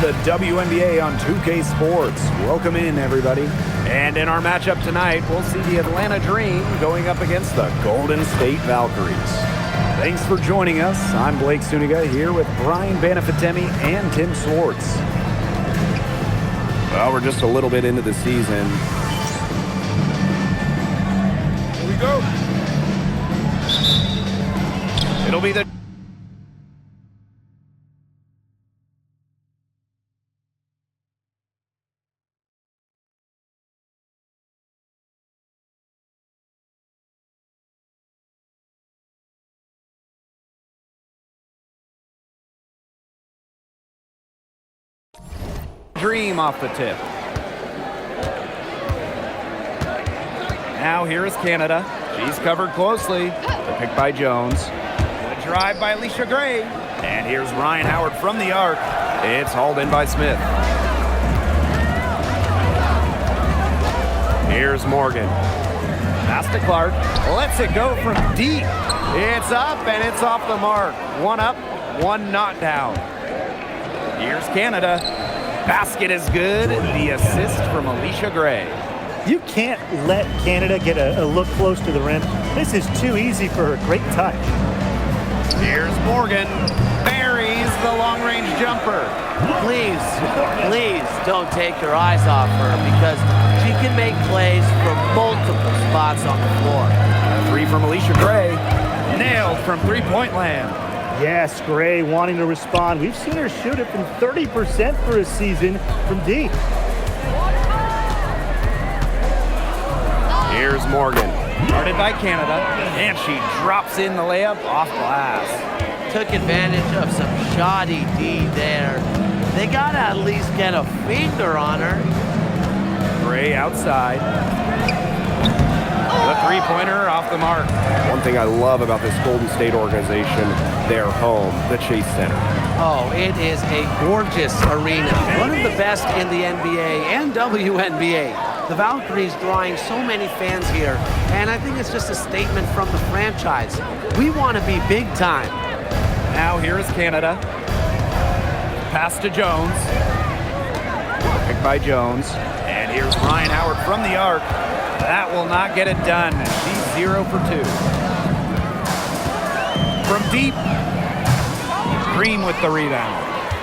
the WNBA on 2K Sports. Welcome in, everybody. And in our matchup tonight, we'll see the Atlanta Dream going up against the Golden State Valkyries. Thanks for joining us. I'm Blake Suniga here with Brian Banafitemi and Tim Swartz. Well, we're just a little bit into the season. Here we go. It'll be the Dream off the tip. Now here is Canada. She's covered closely. The pick by Jones. The drive by Alicia Gray. And here's Ryan Howard from the arc. It's hauled in by Smith. Here's Morgan. Pass to Clark. Lets it go from deep. It's up and it's off the mark. One up, one not down. Here's Canada. Basket is good. The assist from Alicia Gray. You can't let Canada get a look close to the rim. This is too easy for her. Great touch. Here's Morgan. Buries the long-range jumper. Please don't take your eyes off her because she can make plays from multiple spots on the floor. A three from Alicia Gray. Nailed from three-point land. Yes, Gray wanting to respond. We've seen her shoot it from 30% for a season from deep. Here's Morgan. Guarded by Canada. And she drops in the layup off glass. Took advantage of some shoddy D there. They got to at least get a finger on her. Gray outside. The three-pointer off the mark. One thing I love about this Golden State organization, their home, the Chase Center. Oh, it is a gorgeous arena. One of the best in the NBA and WNBA. The Valkyries drawing so many fans here, and I think it's just a statement from the franchise. We want to be big time. Now here is Canada. Pass to Jones. Pick by Jones. And here's Ryan Howard from the arc. That will not get it done. She's 0 for 2. From deep, Green with the rebound.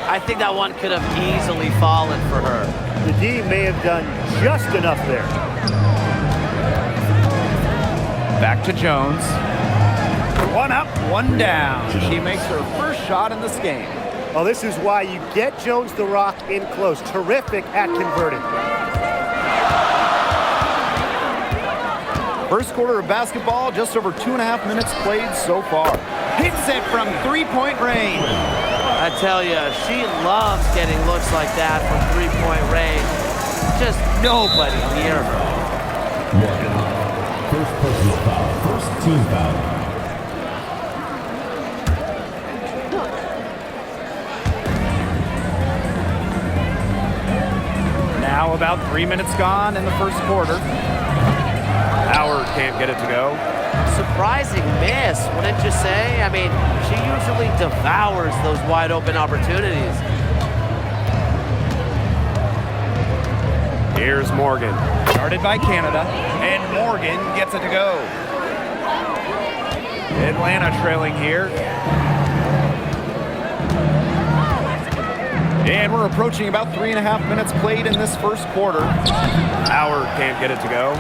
I think that one could have easily fallen for her. The D may have done just enough there. Back to Jones. One up, one down. She makes her first shot in this game. Well, this is why you get Jones the rock in close. Terrific at converting. First quarter of basketball, just over 2.5 minutes played so far. Hits it from three-point range. I tell you, she loves getting looks like that from three-point range. Just nobody near her. First personal foul, first team foul. Now about 3 minutes gone in the first quarter. Howard can't get it to go. Surprising miss, wouldn't you say? I mean, she usually devours those wide open opportunities. Here's Morgan. Guarded by Canada. And Morgan gets it to go. Atlanta trailing here. And we're approaching about 3.5 minutes played in this first quarter. Howard can't get it to go.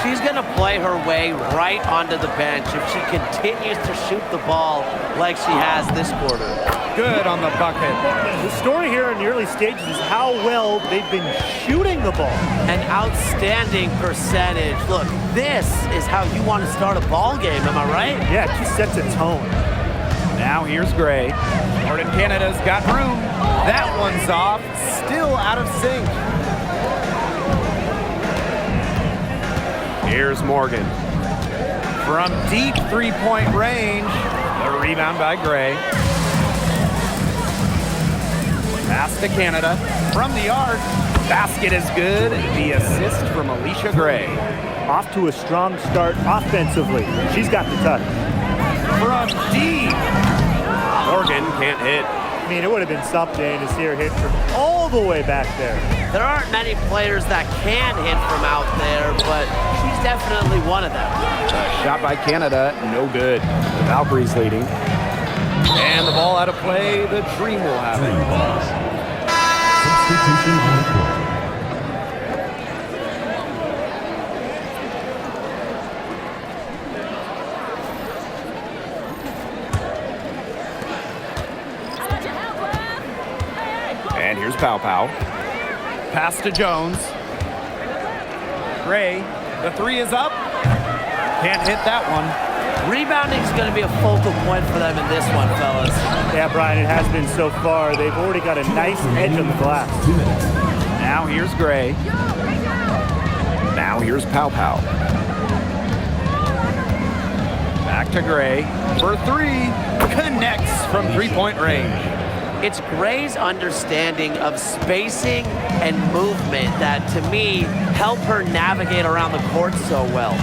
She's going to play her way right onto the bench if she continues to shoot the ball like she has this quarter. Good on the bucket. The story here in the early stages is how well they've been shooting the ball. An outstanding percentage. Look, this is how you want to start a ball game, am I right? Yeah, it just sets a tone. Now here's Gray. Jordan Canada's got room. That one's off. Still out of sync. Here's Morgan. From deep three-point range. The rebound by Gray. Pass to Canada. From the arc. Basket is good. The assist from Alicia Gray. Off to a strong start offensively. She's got the touch. From deep. Morgan can't hit. I mean, it would have been something to see her hit from all all the way back there. There aren't many players that can hit from out there, but she's definitely one of them. Shot by Canada, no good. The Valkyries leading. And the ball out of play, the Dream will have it. Substitution on the court. And here's Pow Pow. Pass to Jones. Gray, the three is up. Can't hit that one. Rebounding is going to be a focal point for them in this one, fellas. Yeah, Brian, it has been so far. They've already got a nice edge on the glass. 2 minutes. Now here's Gray. Now here's Pow Pow. Back to Gray for three. Connects from three-point range. It's Gray's understanding of spacing and movement that, to me, help her navigate around the court so well.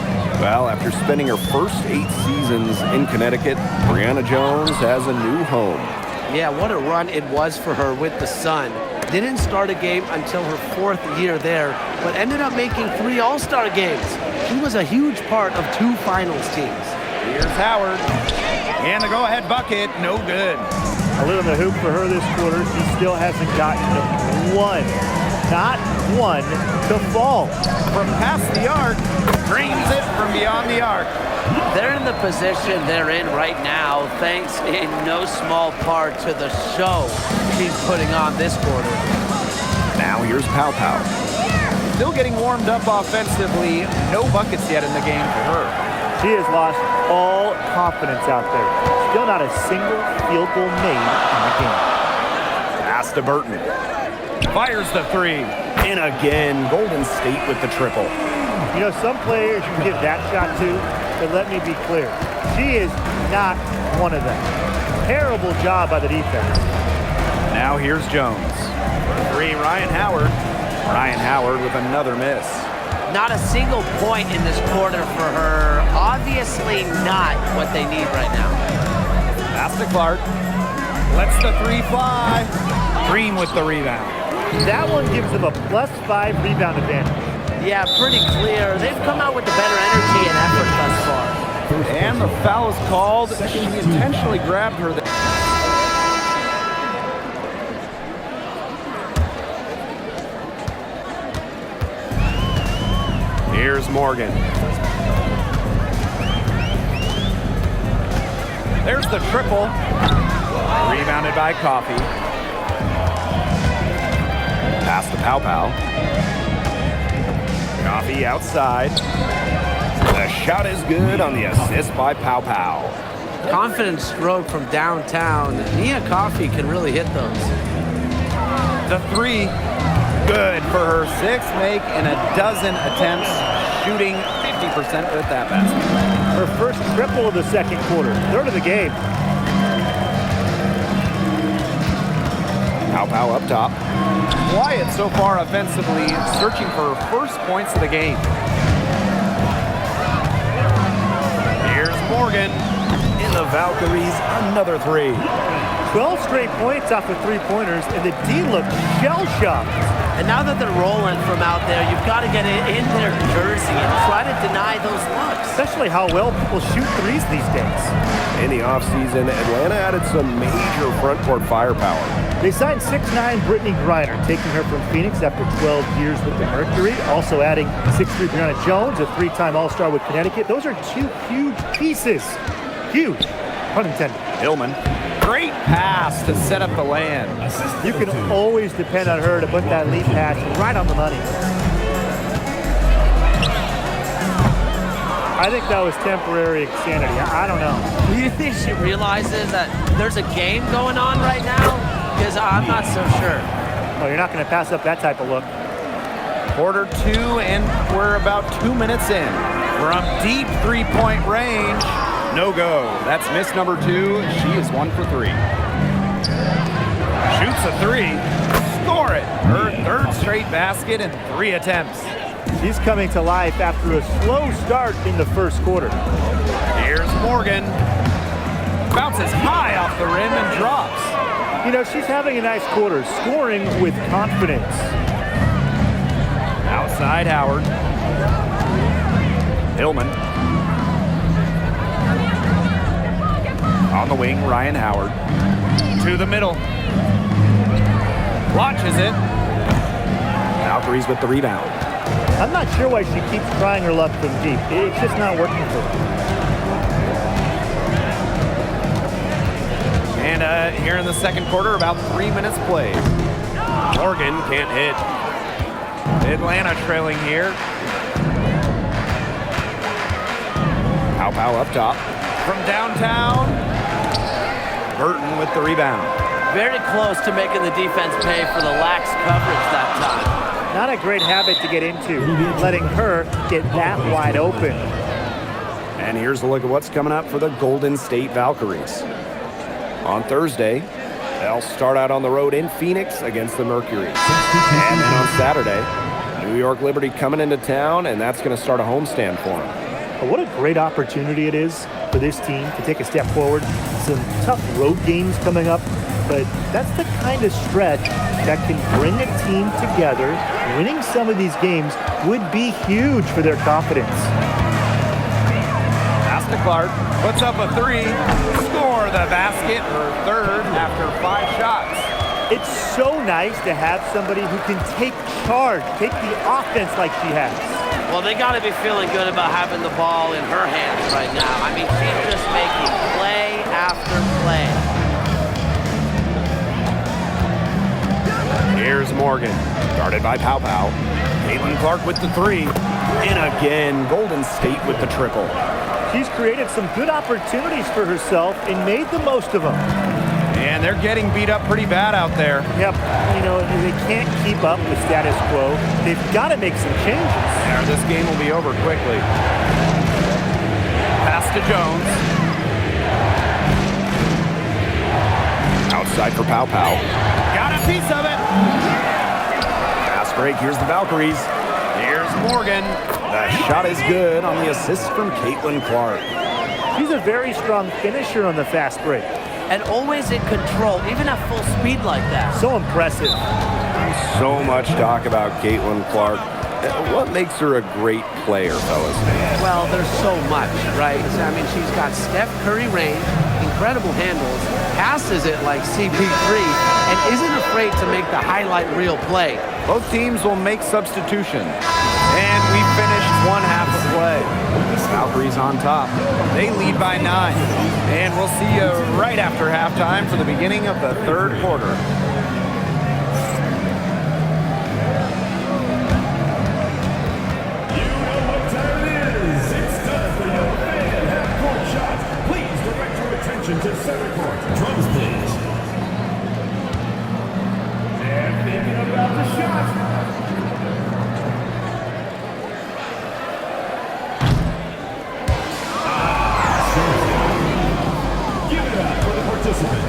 Well, after spending her first 8 seasons in Connecticut, Brianna Jones has a new home. Yeah, what a run it was for her with the Sun. Didn't start a game until her 4th year there, but ended up making 3 All-Star games. She was a huge part of 2 finals teams. Here's Howard. And the go-ahead bucket, no good. A little in the hoop for her this quarter. She still hasn't gotten one, not one, to fall. From past the arc, drains it from beyond the arc. They're in the position they're in right now, thanks in no small part to the show she's putting on this quarter. Now here's Pow Pow. Still getting warmed up offensively. No buckets yet in the game for her. She has lost all confidence out there. Still not a single field goal made in the game. Pass to Burton. Fires the three. And again, Golden State with the triple. You know, some players you can give that shot to, but let me be clear. She is not one of them. Terrible job by the defense. Now here's Jones. For three, Ryan Howard. Ryan Howard with another miss. Not a single point in this quarter for her. Obviously not what they need right now. Pass to Clark. Lets the three fly. Green with the rebound. That one gives them a +5 rebound advantage. Yeah, pretty clear. They've come out with the better energy and effort thus far. And the foul is called. She intentionally grabbed her. Here's Morgan. There's the triple. Rebounded by Coffey. Pass to Pow Pow. Coffey outside. The shot is good on the assist by Pow Pow. Confident stroke from downtown. Nia Coffey can really hit those. The three, good for her 6th make and a dozen attempts, shooting 50% with that basket. Her first triple of the second quarter, 3rd of the game. Pow Pow up top. Quiet so far offensively, searching for her first points of the game. Here's Morgan. In the Valkyries, another three. 12 straight points off of 3-pointers, and the D looked shell-shocked. And now that they're rolling from out there, you've got to get it in their jersey and try to deny those looks. Especially how well people shoot threes these days. In the offseason, Atlanta added some major front court firepower. They signed 6'9" Brittany Griner, taking her from Phoenix after 12 years with the Mercury. Also adding 6'3" Brianna Jones, a 3-time All-Star with Connecticut. Those are 2 huge pieces. Huge, pun intended. Hillman, great pass to set up the land. You can always depend on her to put that lead pass right on the money. I think that was temporary insanity. I don't know. Do you think she realizes that there's a game going on right now? Because I'm not so sure. Oh, you're not going to pass up that type of look. Quarter 2, and we're about 2 minutes in. From deep three-point range, no go. That's miss number 2. She is 1 for 3. Shoots a 3. Score it. Her 3rd straight basket in 3 attempts. She's coming to life after a slow start in the first quarter. Here's Morgan. Bounces high off the rim and drops. You know, she's having a nice quarter, scoring with confidence. Outside Howard. Hillman. On the wing, Ryan Howard. To the middle. Launches it. Valkyries with the rebound. I'm not sure why she keeps trying her luck from deep. It's just not working for her. And here in the second quarter, about 3 minutes played. Morgan can't hit. Atlanta trailing here. Pow up top. From downtown, Burton with the rebound. Very close to making the defense pay for the lax coverage that time. Not a great habit to get into, letting her get that wide open. And here's a look at what's coming up for the Golden State Valkyries. On Thursday, they'll start out on the road in Phoenix against the Mercury. And then on Saturday, New York Liberty coming into town, and that's going to start a homestand for them. What a great opportunity it is for this team to take a step forward. Some tough road games coming up, but that's the kind of stretch that can bring a team together. Winning some of these games would be huge for their confidence. Pass to Clark, puts up a three, score the basket, her third after 5 shots. It's so nice to have somebody who can take charge, take the offense like she has. Well, they got to be feeling good about having the ball in her hands right now. I mean, she's just making play after play. Here's Morgan, guarded by Pow. Caitlin Clark with the three. And again, Golden State with the triple. She's created some good opportunities for herself and made the most of them. And they're getting beat up pretty bad out there. Yep, you know, they can't keep up the status quo. They've got to make some changes. Yeah, this game will be over quickly. Pass to Jones. Outside for Pow. Got a piece of it. Fast break, here's the Valkyries. Here's Morgan. The shot is good on the assist from Caitlin Clark. She's a very strong finisher on the fast break. And always in control, even at full speed like that. So impressive. So much talk about Caitlin Clark. What makes her a great player, fellas? Well, there's so much, right? I mean, she's got Steph Curry range, incredible handles, passes it like CP3, and isn't afraid to make the highlight reel play. Both teams will make substitutions. And we finished one half of play. Valkyries on top. They lead by 9. And we'll see you right after halftime for the beginning of the third quarter. You know what time it is. It's time for your fan half-court shot. Please direct your attention to center court. Drums, please. And thinking about the shot. Participants.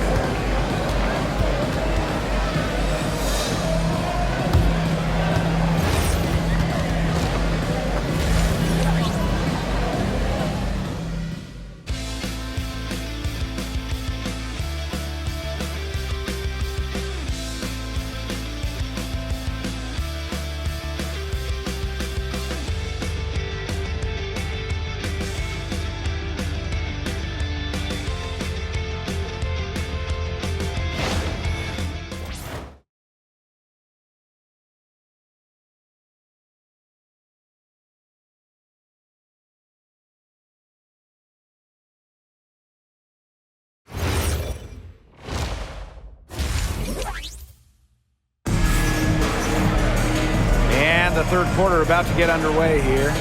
The third quarter about to get underway here.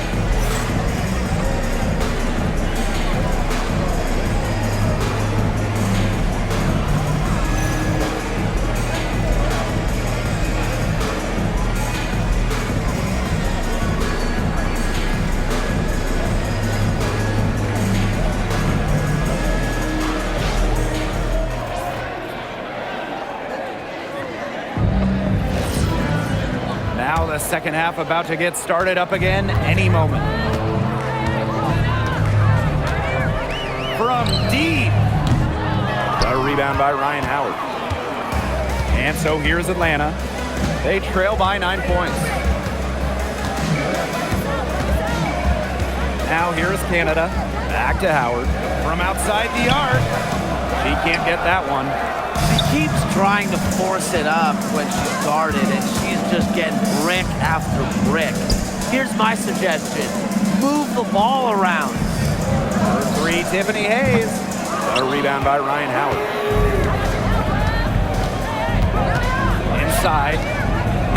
The second half about to get started up again any moment. From deep. A rebound by Ryan Howard. And so here's Atlanta. They trail by 9 points. Now here's Canada. Back to Howard. From outside the arc. She can't get that one. She keeps trying to force it up when she's guarded, and she's just getting brick after brick. Here's my suggestion. Move the ball around. For three, Tiffany Hayes. A rebound by Ryan Howard. Inside.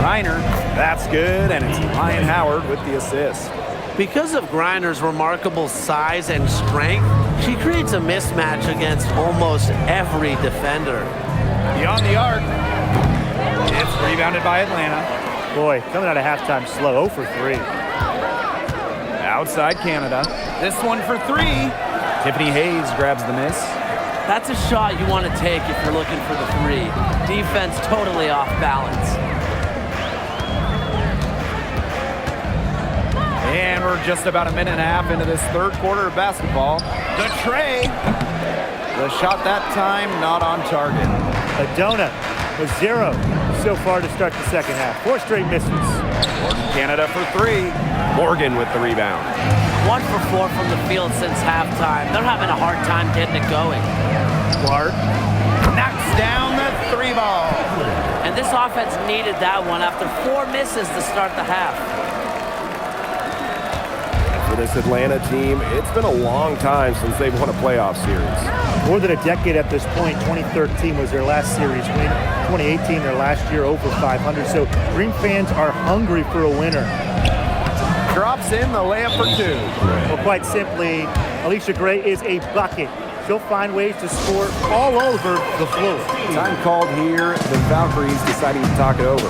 Reiner. That's good, and it's Ryan Howard with the assist. Because of Griner's remarkable size and strength, she creates a mismatch against almost every defender. Beyond the arc. It's rebounded by Atlanta. Boy, coming out of halftime slow, 0 for 3. Outside Canada. This one for three. Tiffany Hayes grabs the miss. That's a shot you want to take if you're looking for the three. Defense totally off balance. And we're just about a minute and a half into this third quarter of basketball. The tray. The shot that time not on target. Adona with 0 so far to start the second half. 4 straight misses. Canada for three. Morgan with the rebound. 1 for 4 from the field since halftime. They're having a hard time getting it going. Clark knocks down the three ball. And this offense needed that one after 4 misses to start the half. For this Atlanta team, it's been a long time since they've won a playoff series. More than a decade at this point. 2013 was their last series win. 2018, their last year, over 500. So Green fans are hungry for a winner. Drops in the layup for two. Well, quite simply, Alicia Gray is a bucket. She'll find ways to score all over the floor. Time called here. The Valkyries deciding to talk it over.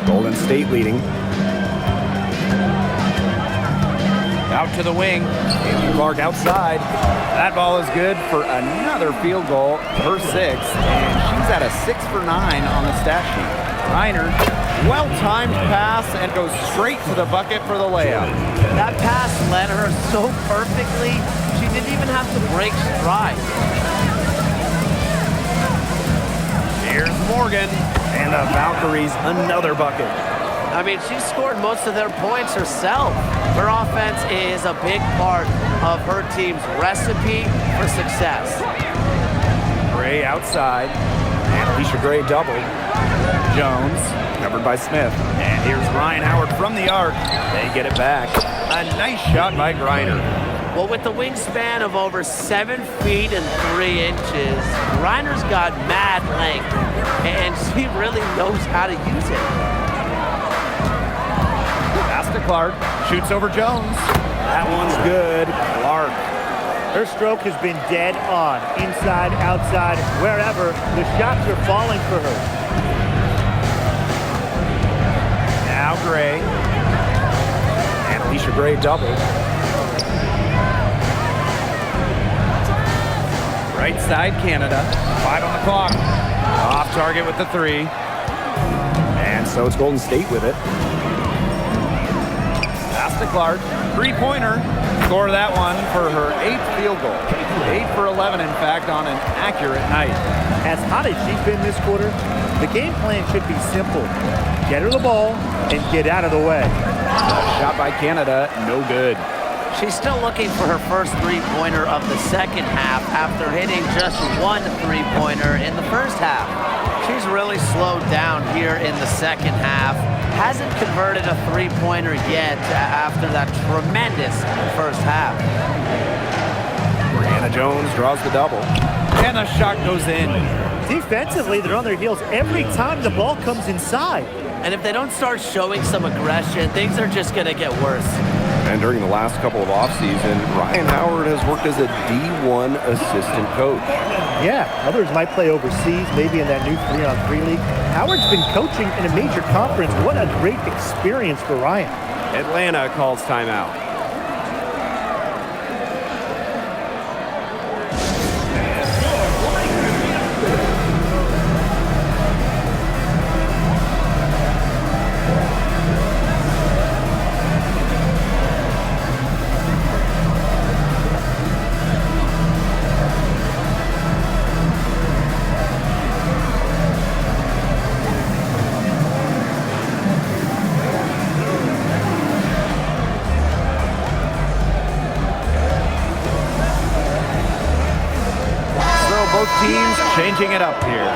Golden State leading. Out to the wing. Amy Clark outside. That ball is good for another field goal, her 6th, and she's at a 6 for 9 on the stat sheet. Reiner, well-timed pass and goes straight to the bucket for the layup. That pass led her so perfectly, she didn't even have to break stride. Here's Morgan, and the Valkyries another bucket. I mean, she scored most of their points herself. Her offense is a big part of her team's recipe for success. Gray outside, and Alicia Gray doubled. Jones, covered by Smith. And here's Ryan Howard from the arc. They get it back. A nice shot by Griner. Well, with the wingspan of over 7 feet and 3 inches, Griner's got mad length, and she really knows how to use it. Pass to Clark, shoots over Jones. That one's good. Clark. Her stroke has been dead on. Inside, outside, wherever. The shots are falling for her. Now Gray. And Alicia Gray doubled. Right side, Canada. 5 on the clock. Off target with the 3. And so it's Golden State with it. Pass to Clark. 3-pointer. Score that one for her 8th field goal. 8 for 11, in fact, on an accurate night. As hot as she's been this quarter, the game plan should be simple. Get her the ball and get out of the way. Shot by Canada, no good. She's still looking for her first 3-pointer of the second half after hitting just 1 3-pointer in the first half. She's really slowed down here in the second half. Hasn't converted a 3-pointer yet after that tremendous first half. Brianna Jones draws the double. And the shot goes in. Defensively, they're on their heels every time the ball comes inside. And if they don't start showing some aggression, things are just going to get worse. And during the last couple of offseason, Ryan Howard has worked as a D1 assistant coach. Yeah, others might play overseas, maybe in that new 3-on-3 league. Howard's been coaching in a major conference. What a great experience for Ryan. Atlanta calls timeout. Both teams changing it up here.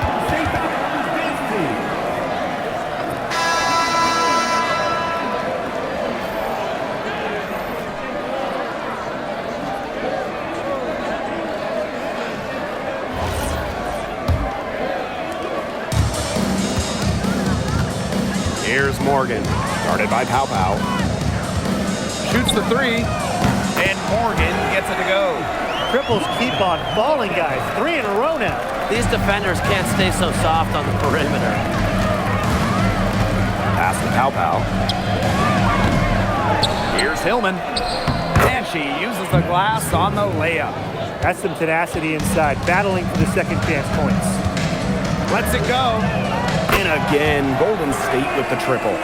Here's Morgan, guarded by Pow Pow. Shoots the three, and Morgan gets it to go. Triples keep on falling, guys. 3 in a row now. These defenders can't stay so soft on the perimeter. Pass to Pow Pow. Here's Hillman. And she uses the glass on the layup. That's some tenacity inside, battling for the second chance points. Lets it go. And again, Golden State with the triple.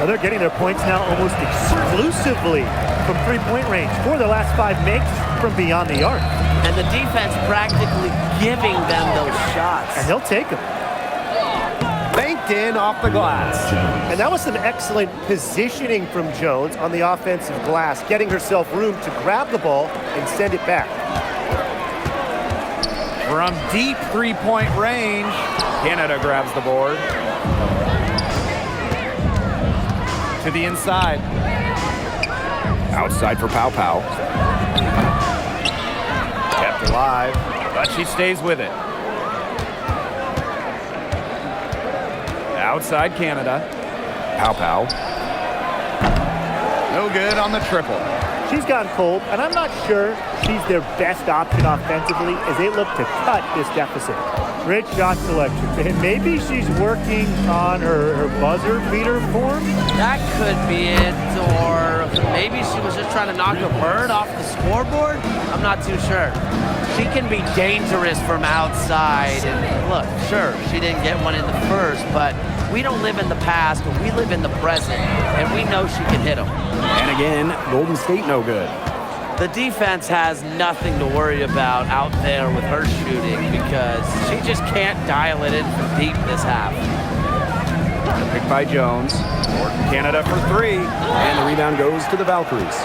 Now they're getting their points now almost exclusively from three-point range. 4 of their last 5 makes from beyond the arc. And the defense practically giving them those shots. And they'll take them. Banked in off the glass. And that was some excellent positioning from Jones on the offensive glass, getting herself room to grab the ball and send it back. From deep three-point range, Canada grabs the board. To the inside. Outside for Pow Pow. Kept alive, but she stays with it. Outside Canada. Pow Pow. No good on the triple. She's gone cold, and I'm not sure she's their best option offensively as they look to cut this deficit. Great shot selection. And maybe she's working on her buzzer beater form. That could be it, or maybe she was just trying to knock a bird off the scoreboard. I'm not too sure. She can be dangerous from outside. And look, sure, she didn't get one in the first, but we don't live in the past, we live in the present, and we know she can hit them. And again, Golden State no good. The defense has nothing to worry about out there with her shooting because she just can't dial it in from deep this half. Picked by Jones. Canada for 3. And the rebound goes to the Valkyries.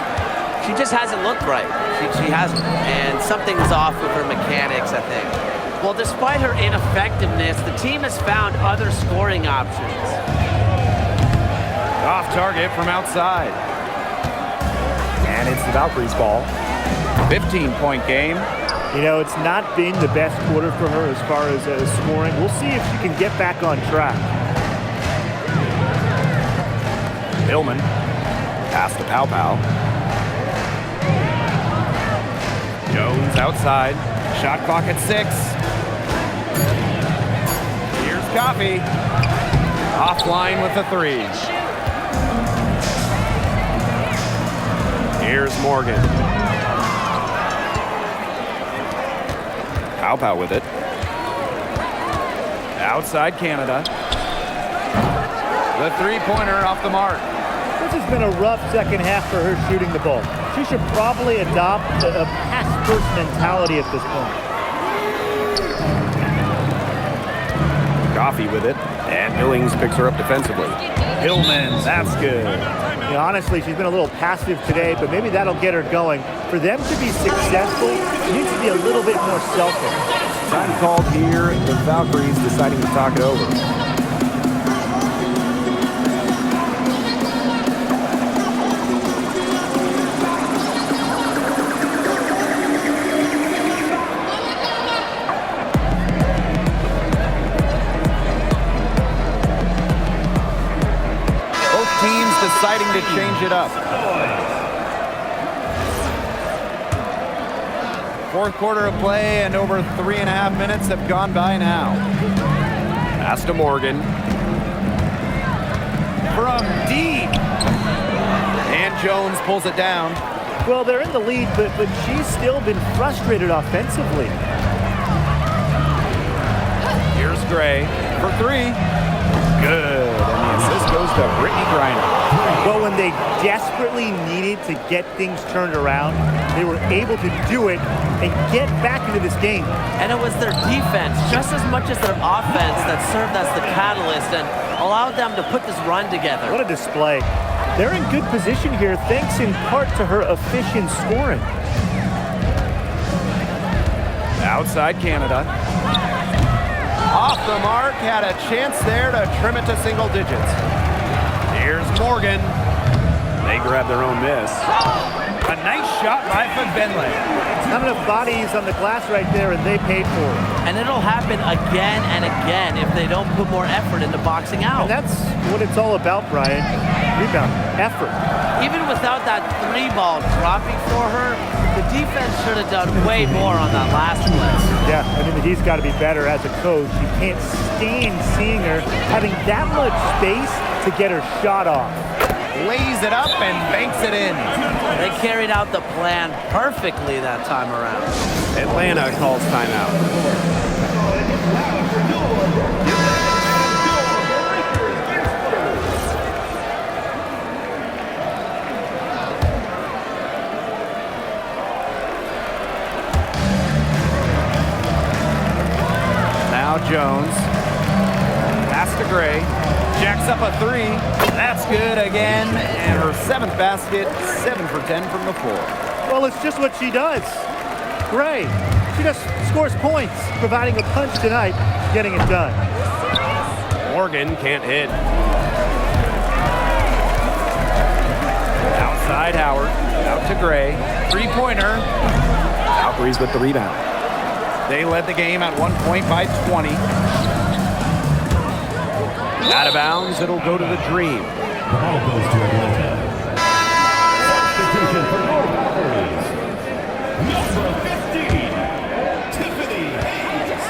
She just hasn't looked right. She hasn't. And something's off with her mechanics, I think. Well, despite her ineffectiveness, the team has found other scoring options. Off target from outside. And it's the Valkyries' ball. 15-point game. You know, it's not been the best quarter for her as far as scoring. We'll see if she can get back on track. Hillman. Pass to Pow Pow. Jones outside. Shot clock at 6. Here's Coffee. Offline with the 3. Here's Morgan. Pow Pow with it. Outside Canada. The three-pointer off the mark. This has been a rough second half for her shooting the ball. She should probably adopt a pass-first mentality at this point. Coffee with it. And Billings picks her up defensively. Hillman, that's good. You know, honestly, she's been a little passive today, but maybe that'll get her going. For them to be successful, she needs to be a little bit more selfish. Time called here. The Valkyries deciding to talk it over. deciding to change it up. Fourth quarter of play, and over 3.5 minutes have gone by now. Pass to Morgan. From deep. And Jones pulls it down. Well, they're in the lead, but she's still been frustrated offensively. Here's Gray for three. Good. And the assist goes to Brittany Griner. Well, when they desperately needed to get things turned around, they were able to do it and get back into this game. And it was their defense, just as much as their offense, that served as the catalyst and allowed them to put this run together. What a display. They're in good position here, thanks in part to her efficient scoring. Outside Canada. Off the mark, had a chance there to trim it to single digits. Here's Morgan. They grab their own miss. A nice shot by Fagbenle. Not enough bodies on the glass right there, and they paid for it. And it'll happen again and again if they don't put more effort into boxing out. And that's what it's all about, Brian. Rebound, effort. Even without that three ball dropping for her, the defense should have done way more on that last play. Yeah, I mean, he's got to be better as a coach. You can't stand seeing her having that much space to get her shot off. Lays it up and banks it in. They carried out the plan perfectly that time around. Atlanta calls timeout. Now Jones. Pass to Gray. Jacks up a three. That's good again. And her seventh basket, 7 for 10 from the floor. Well, it's just what she does. Gray, she just scores points, providing a punch tonight, getting it done. Morgan can't hit. Outside Howard. Out to Gray. Three-pointer. Valkyries with the rebound. They led the game at 1 point by 20. Out of bounds, it'll go to the Dream. The ball goes to Atlanta. Substitution for your Valkyries. Number 15, Tiffany Hayes.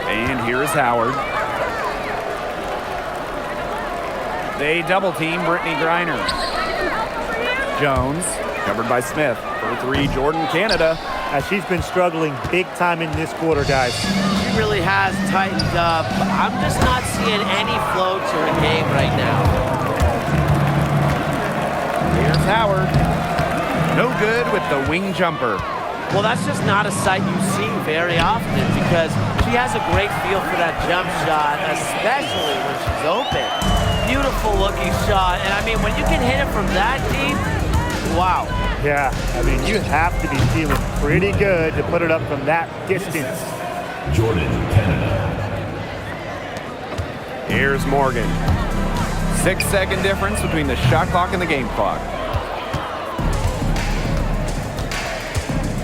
And here is Howard. They double team Brittany Griner. Jones, covered by Smith. For three, Jordan Canada. She's been struggling big time in this quarter, guys. She really has tightened up. I'm just not seeing any flow to her game right now. Here's Howard. No good with the wing jumper. Well, that's just not a sight you see very often because she has a great feel for that jump shot, especially when she's open. Beautiful looking shot. And I mean, when you can hit it from that deep, wow. Yeah, I mean, you have to be feeling pretty good to put it up from that distance. Jordan Canada. Here's Morgan. 6-second difference between the shot clock and the game clock.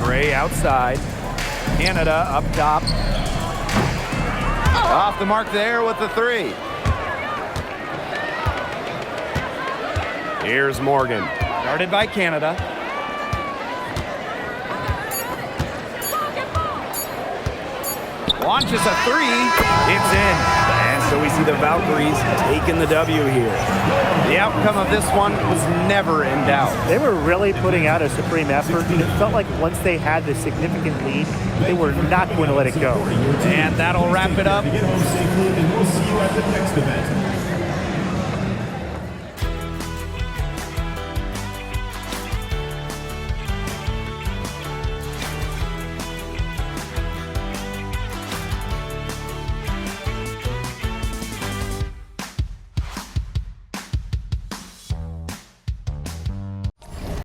Gray outside. Canada up top. Off the mark there with the three. Here's Morgan. Guarded by Canada. Launches a three. It's in. And so we see the Valkyries taking the W here. The outcome of this one was never in doubt. They were really putting out a supreme effort. It felt like once they had the significant lead, they were not going to let it go. And that'll wrap it up.